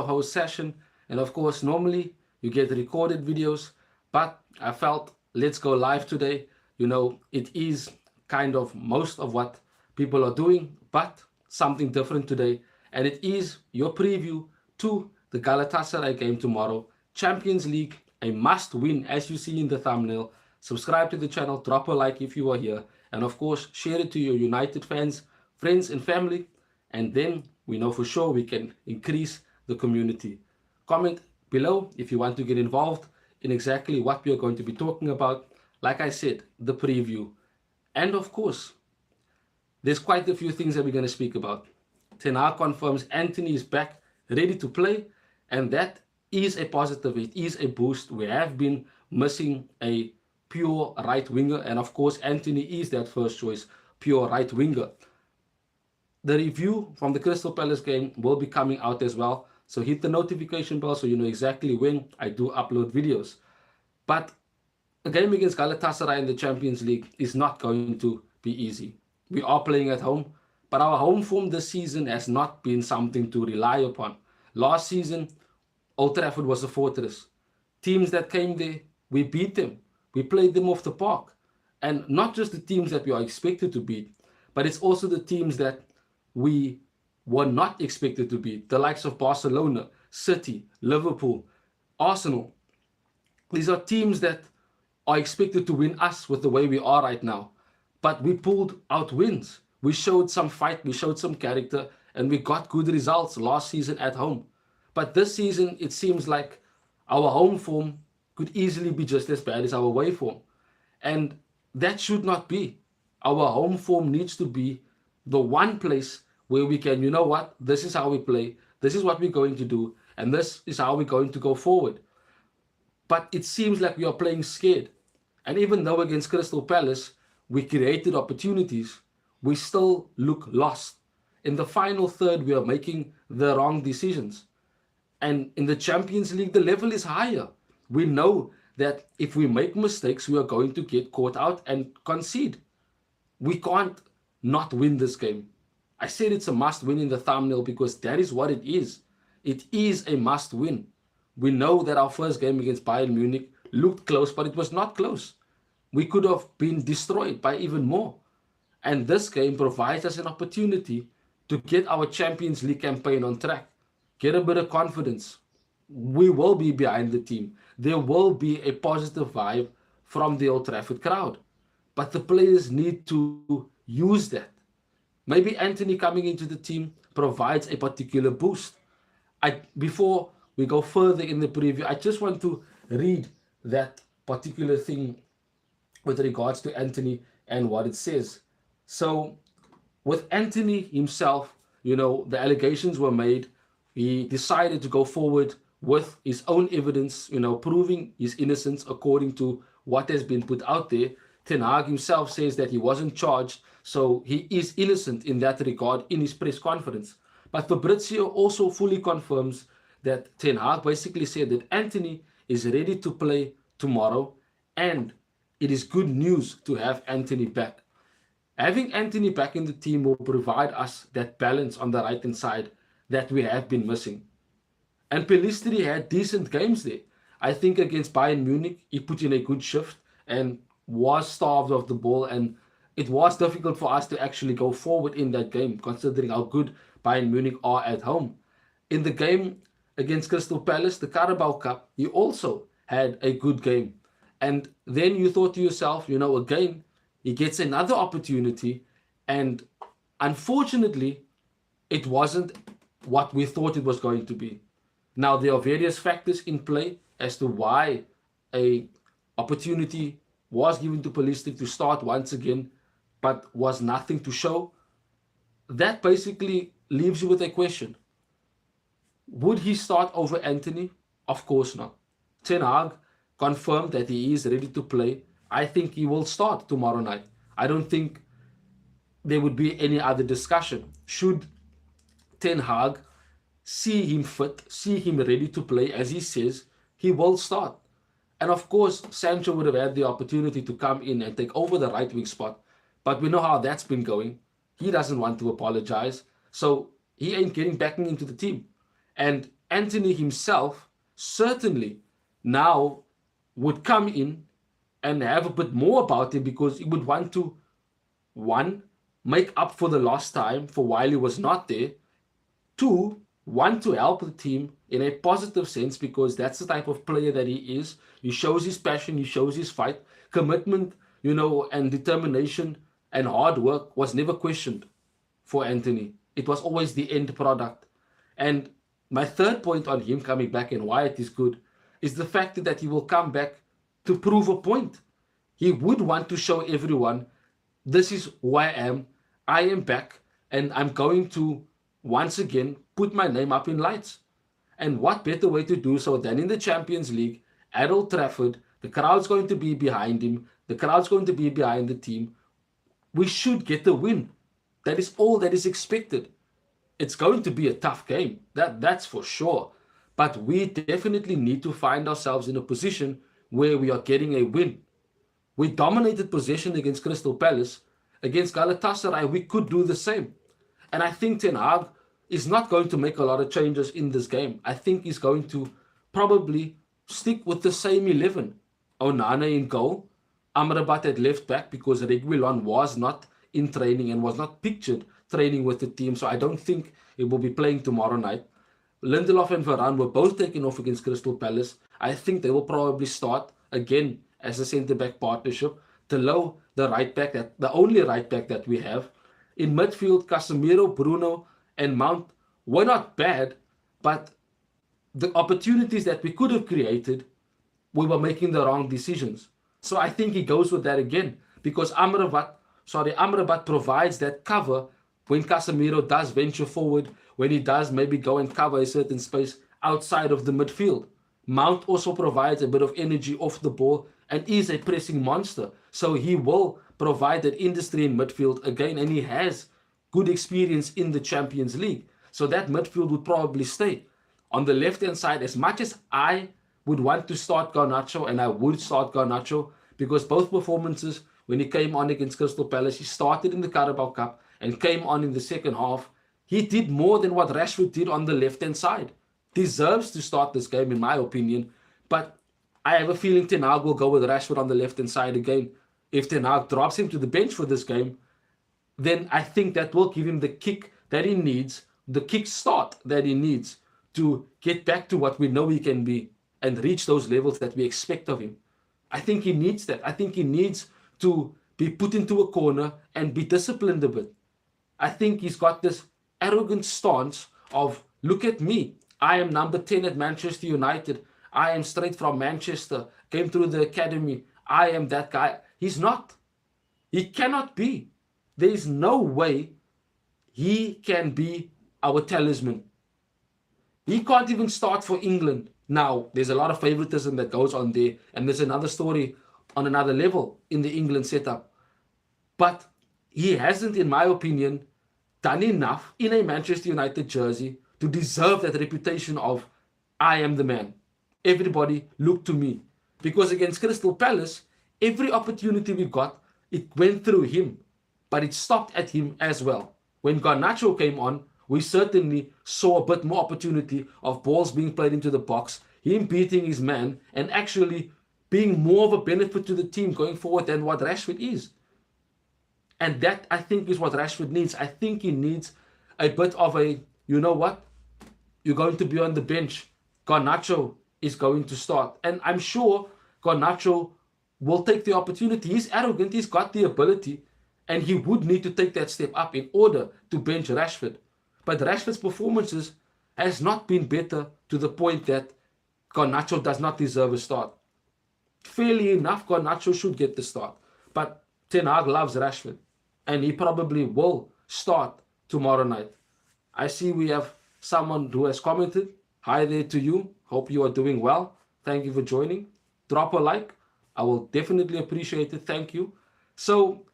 host session. And of course, normally you get recorded videos, but I felt let's go live today. It is kind of most of what people are doing, but something different today. And it is your preview to the Galatasaray game tomorrow. Champions League, a must win, as you see in the thumbnail. Subscribe to the channel, drop a like if you are here, and of course, share it to your United fans, friends, and family. And then we know for sure we can increase the community. Comment below if you want to get involved in exactly what we are going to be talking about. Like I said, the preview. And of course, there's quite a few things that we're going to speak about. Ten Hag confirms Antony is back, ready to play, and that is a positive. It is a boost. We have been missing a pure right winger, and of course, Antony is that first choice, pure right winger. The review from the Crystal Palace game will be coming out as well, so hit the notification bell so you know exactly when I do upload videos. But a game against Galatasaray in the Champions League is not going to be easy. We are playing at home, but our home form this season has not been something to rely upon. Last season, Old Trafford was a fortress. Teams that came there, we beat them. We played them off the park. And not just the teams that we are expected to beat, but it's also the teams that we were not expected to beat. The likes of Barcelona, City, Liverpool, Arsenal. These are teams that are expected to win us with the way we are right now. But we pulled out wins. We showed some fight, we showed some character, and we got good results last season at home. But this season, it seems like our home form could easily be just as bad as our away form. And that should not be. Our home form needs to be the one place where we can, you know what, this is how we play, this is what we're going to do, and this is how we're going to go forward. But it seems like we are playing scared. And even though against Crystal Palace, we created opportunities, we still look lost. In the final third, we are making the wrong decisions. And in the Champions League, the level is higher. We know that if we make mistakes, we are going to get caught out and concede. We can't not win this game. I said it's a must win in the thumbnail because that is what it is. It is a must win. We know that our first game against Bayern Munich looked close, but it was not close. We could have been destroyed by even more. And this game provides us an opportunity to get our Champions League campaign on track, get a bit of confidence. We will be behind the team. There will be a positive vibe from the Old Trafford crowd. But the players need to use that. Maybe Antony coming into the team provides a particular boost. Before we go further in the preview, I just want to read that particular thing with regards to Antony and what it says. So with Antony himself, the allegations were made. He decided to go forward with his own evidence, proving his innocence according to what has been put out there. Ten Hag himself says that he wasn't charged, so he is innocent in that regard in his press conference. But Fabrizio also fully confirms that Ten Hag basically said that Antony is ready to play tomorrow, and it is good news to have Antony back. Having Antony back in the team will provide us that balance on the right-hand side that we have been missing. And Pelistri had decent games there. I think against Bayern Munich, he put in a good shift and was starved of the ball, and it was difficult for us to actually go forward in that game, considering how good Bayern Munich are at home. In the game against Crystal Palace, the Carabao Cup, he also had a good game. And then you thought to yourself, again, he gets another opportunity, and unfortunately, it wasn't what we thought it was going to be. Now, there are various factors in play as to why a opportunity was given to Pulisic to start once again, but was nothing to show. That basically leaves you with a question. Would he start over Antony? Of course not. Ten Hag confirmed that he is ready to play. I think he will start tomorrow night. I don't think there would be any other discussion. Should Ten Hag see him fit, see him ready to play, as he says, he will start. And of course, Sancho would have had the opportunity to come in and take over the right wing spot. But we know how that's been going. He doesn't want to apologize. So he ain't getting back into the team. And Antony himself certainly now would come in and have a bit more about him, because he would want to, one, make up for the lost time for while he was not there. Two, want to help the team in a positive sense, because that's the type of player that he is. He shows his passion, he shows his fight, commitment, and determination and hard work was never questioned for Antony. It was always the end product. And my third point on him coming back and why it is good is the fact that he will come back to prove a point. He would want to show everyone, this is who I am. I am back, and I'm going to once again put my name up in lights. And what better way to do so than in the Champions League at Old Trafford? The crowd's going to be behind him. The crowd's going to be behind the team. We should get the win. That is all that is expected. It's going to be a tough game. That's for sure. But we definitely need to find ourselves in a position where we are getting a win. We dominated possession against Crystal Palace. Against Galatasaray, we could do the same. And I think Ten Hag is not going to make a lot of changes in this game. I think he's going to probably stick with the same 11. Onana in goal. Amrabat at left back, because Reguilon was not in training and was not pictured training with the team. So I don't think he will be playing tomorrow night. Lindelof and Varane were both taken off against Crystal Palace. I think they will probably start again as a centre-back partnership. Telou, the right back, the only right back that we have. In midfield, Casemiro, Bruno, and Mount were not bad, but the opportunities that we could have created, we were making the wrong decisions. So I think he goes with that again, because Amrabat provides that cover when Casemiro does venture forward, when he does maybe go and cover a certain space outside of the midfield. Mount also provides a bit of energy off the ball and is a pressing monster. So he will provide that industry in midfield again, and he has good experience in the Champions League. So that midfield would probably stay. On the left-hand side, as much as I would want to start Garnacho, and I would start Garnacho, because both performances, when he came on against Crystal Palace, he started in the Carabao Cup and came on in the second half. He did more than what Rashford did on the left-hand side. Deserves to start this game, in my opinion. But I have a feeling Ten Hag will go with Rashford on the left-hand side again. If Ten Hag drops him to the bench for this game, then I think that will give him the kick that he needs, the kick start that he needs to get back to what we know he can be and reach those levels that we expect of him. I think he needs that. I think he needs to be put into a corner and be disciplined a bit. I think he's got this arrogant stance of, look at me. I am number 10 at Manchester United. I am straight from Manchester, came through the academy. I am that guy. He's not. He cannot be. There is no way he can be our talisman. He can't even start for England. Now, there's a lot of favoritism that goes on there, and there's another story on another level in the England setup. But he hasn't, in my opinion, done enough in a Manchester United jersey to deserve that reputation of, I am the man. Everybody look to me. Because against Crystal Palace, every opportunity we got, it went through him. But it stopped at him as well. When Garnacho came on, we certainly saw a bit more opportunity of balls being played into the box, him beating his man, and actually being more of a benefit to the team going forward than what Rashford is. And that, I think, is what Rashford needs. I think he needs a bit of a, you know what? You're going to be on the bench. Garnacho is going to start. And I'm sure Garnacho will take the opportunity. He's arrogant. He's got the ability. And he would need to take that step up in order to bench Rashford. But Rashford's performances has not been better to the point that Garnacho does not deserve a start. Fairly enough, Garnacho should get the start. But Ten Hag loves Rashford. And he probably will start tomorrow night. I see we have someone who has commented. Hi there to you. Hope you are doing well. Thank you for joining. Drop a like. I will definitely appreciate it. Thank you. So,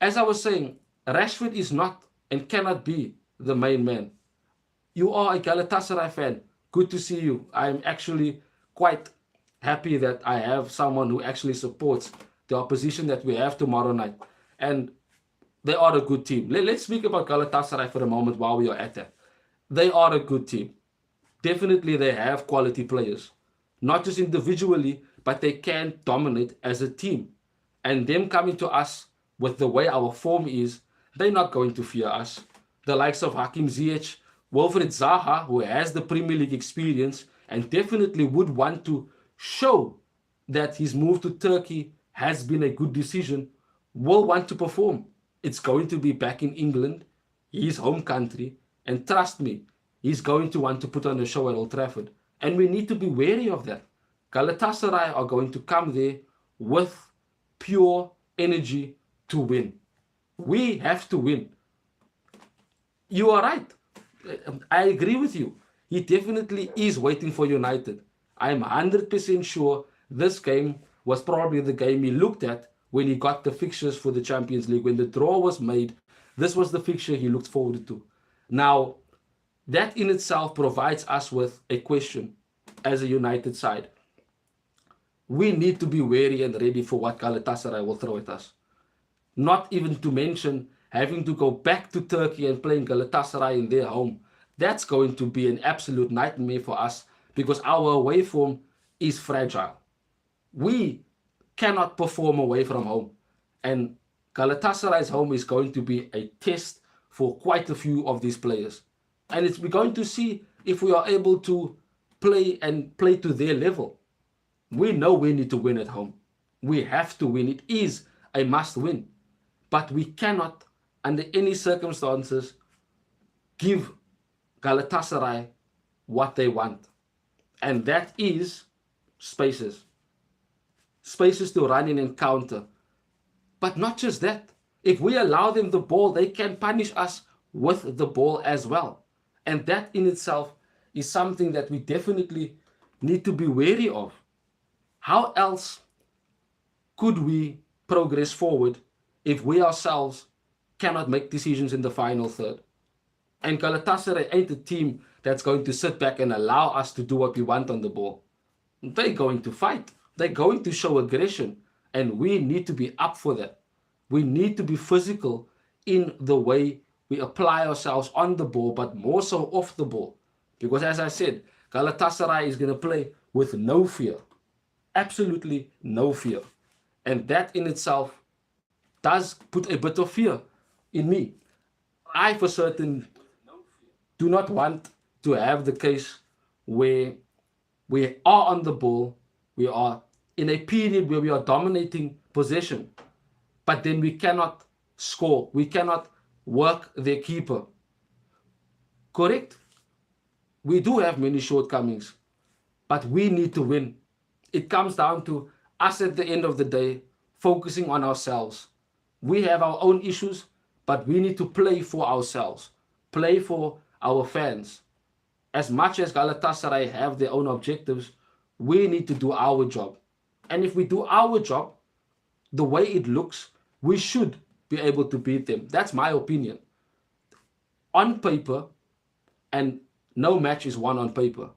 as I was saying, Rashford is not and cannot be the main man. You are a Galatasaray fan. Good to see you. I'm actually quite happy that I have someone who actually supports the opposition that we have tomorrow night. And they are a good team. Let's speak about Galatasaray for a moment while we are at that. They are a good team. definitely they have quality players. Not just individually, but they can dominate as a team. And them coming to us with the way our form is, they're not going to fear us. The likes of Hakim Ziyech, Wilfred Zaha, who has the Premier League experience and definitely would want to show that his move to Turkey has been a good decision, will want to perform. It's going to be back in England, his home country, and trust me, he's going to want to put on a show at Old Trafford. And we need to be wary of that. Galatasaray are going to come there with pure energy to win. We have to win. You are right. I agree with you. He definitely is waiting for United. I'm 100% sure this game was probably the game he looked at when he got the fixtures for the Champions League. When the draw was made, this was the fixture he looked forward to. Now, that in itself provides us with a question as a United side. We need to be wary and ready for what Galatasaray will throw at us. Not even to mention having to go back to Turkey and playing Galatasaray in their home. That's going to be an absolute nightmare for us because our away form is fragile. We cannot perform away from home. And Galatasaray's home is going to be a test for quite a few of these players. And we're going to see if we are able to play to their level. We know we need to win at home. We have to win. It is a must win. But we cannot, under any circumstances, give Galatasaray what they want. And that is spaces. Spaces to run in and counter. But not just that. If we allow them the ball, they can punish us with the ball as well. And that in itself is something that we definitely need to be wary of. How else could we progress forward if we ourselves cannot make decisions in the final third? And Galatasaray ain't a team that's going to sit back and allow us to do what we want on the ball. They're going to fight. They're going to show aggression. And we need to be up for that. We need to be physical in the way we apply ourselves on the ball, but more so off the ball. Because as I said, Galatasaray is going to play with no fear. Absolutely no fear. And that in itself does put a bit of fear in me. I, for certain, do not want to have the case where we are on the ball, we are in a period where we are dominating possession, but then we cannot score, we cannot work their keeper. Correct? We do have many shortcomings, but we need to win. It comes down to us at the end of the day focusing on ourselves. We have our own issues, but we need to play for ourselves, play for our fans. As much as Galatasaray have their own objectives, we need to do our job. And if we do our job, the way it looks, we should be able to beat them. That's my opinion. On paper, and no match is won on paper,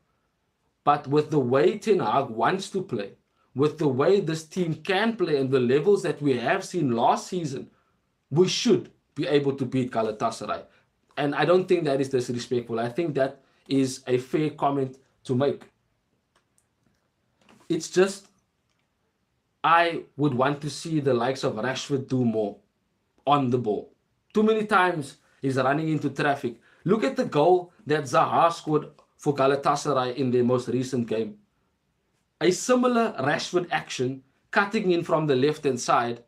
but with the way Ten Hag wants to play, with the way this team can play and the levels that we have seen last season, we should be able to beat Galatasaray. And I don't think that is disrespectful. I think that is a fair comment to make. It's just, I would want to see the likes of Rashford do more on the ball. Too many times he's running into traffic. Look at the goal that Zaha scored for Galatasaray in their most recent game. A similar Rashford action, cutting in from the left-hand side,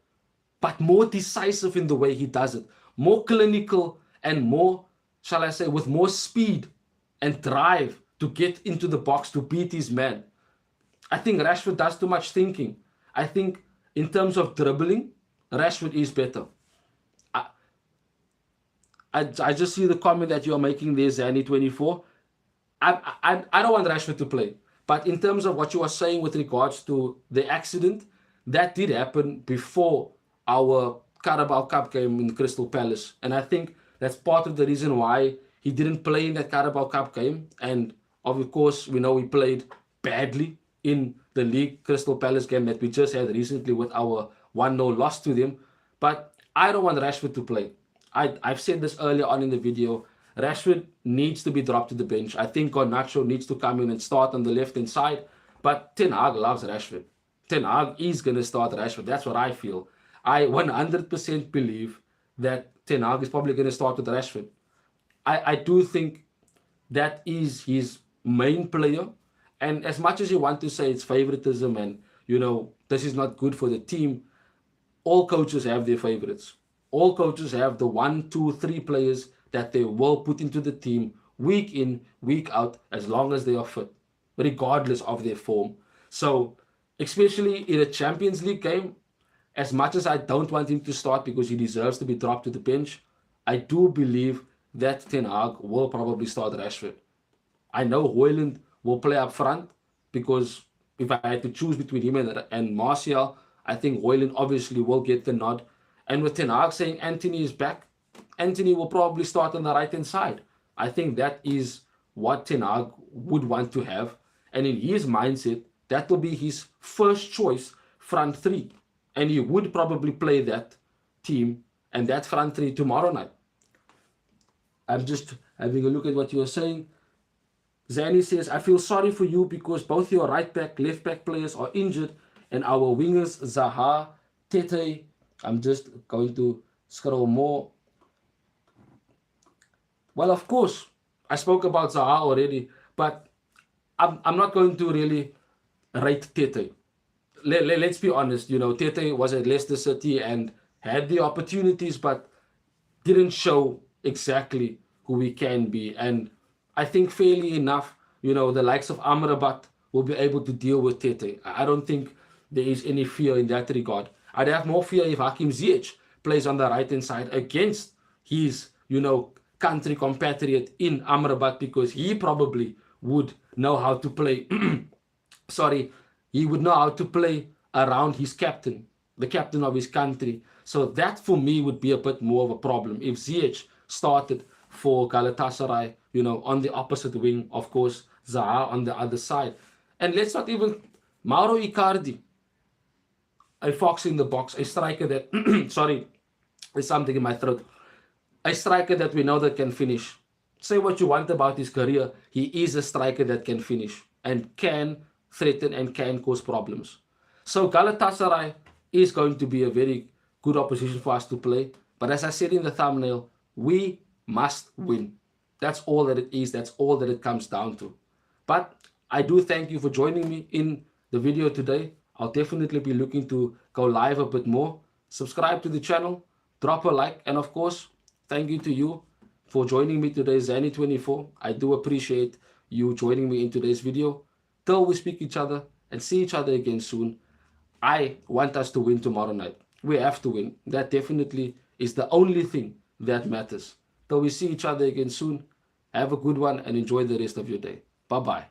but more decisive in the way he does it. More clinical and more, shall I say, with more speed and drive to get into the box to beat his man. I think Rashford does too much thinking. I think in terms of dribbling, Rashford is better. I just see the comment that you're making there, Zanny24. I don't want Rashford to play. But in terms of what you are saying with regards to the accident, that did happen before our Carabao Cup game in Crystal Palace. And I think that's part of the reason why he didn't play in that Carabao Cup game. And of course, we know he played badly in the league Crystal Palace game that we just had recently with our 1-0 loss to them. But I don't want Rashford to play. I've said this earlier on in the video. Rashford needs to be dropped to the bench. I think Garnacho needs to come in and start on the left-hand side. But Ten Hag loves Rashford. Ten Hag is going to start Rashford. That's what I feel. I 100% believe that Ten Hag is probably going to start with Rashford. I do think that is his main player. And as much as you want to say it's favoritism and, this is not good for the team, all coaches have their favorites. All coaches have the 1, 2, 3 players that they will put into the team week in, week out, as long as they are fit, regardless of their form. So, especially in a Champions League game, as much as I don't want him to start because he deserves to be dropped to the bench, I do believe that Ten Hag will probably start Rashford. I know Højlund will play up front because if I had to choose between him and Martial, I think Højlund obviously will get the nod. And with Ten Hag saying Antony is back, Antony will probably start on the right-hand side. I think that is what Ten Hag would want to have. And in his mindset, that will be his first choice front three. And he would probably play that team and that front three tomorrow night. I'm just having a look at what you are saying. Zani says, I feel sorry for you because both your right back, left back players are injured and our wingers, Zaha, Tete, I'm just going to scroll more. Well, of course, I spoke about Zaha already, but I'm not going to really rate Tete. Let's be honest, Tete was at Leicester City and had the opportunities, but didn't show exactly who he can be. And I think fairly enough, the likes of Amrabat will be able to deal with Tete. I don't think there is any fear in that regard. I'd have more fear if Hakim Ziyech plays on the right-hand side against his, country compatriot in Amrabat, because he probably would know how to play. He would know how to play around his captain, the captain of his country. So that for me would be a bit more of a problem. If Ziyech started for Galatasaray, on the opposite wing, of course, Zaha on the other side. And let's not even, Mauro Icardi, a fox in the box, a striker that, sorry, there's something in my throat. A striker that we know that can finish. Say what you want about his career, he is a striker that can finish and can threaten and can cause problems. So Galatasaray is going to be a very good opposition for us to play. But as I said in the thumbnail, we must win. That's all that it is. That's all that it comes down to. But I do thank you for joining me in the video today. I'll definitely be looking to go live a bit more. Subscribe to the channel, drop a like, and of course, thank you to you for joining me today, Zani24. I do appreciate you joining me in today's video. Till we speak each other and see each other again soon, I want us to win tomorrow night. We have to win. That definitely is the only thing that matters. Till we see each other again soon, have a good one and enjoy the rest of your day. Bye-bye.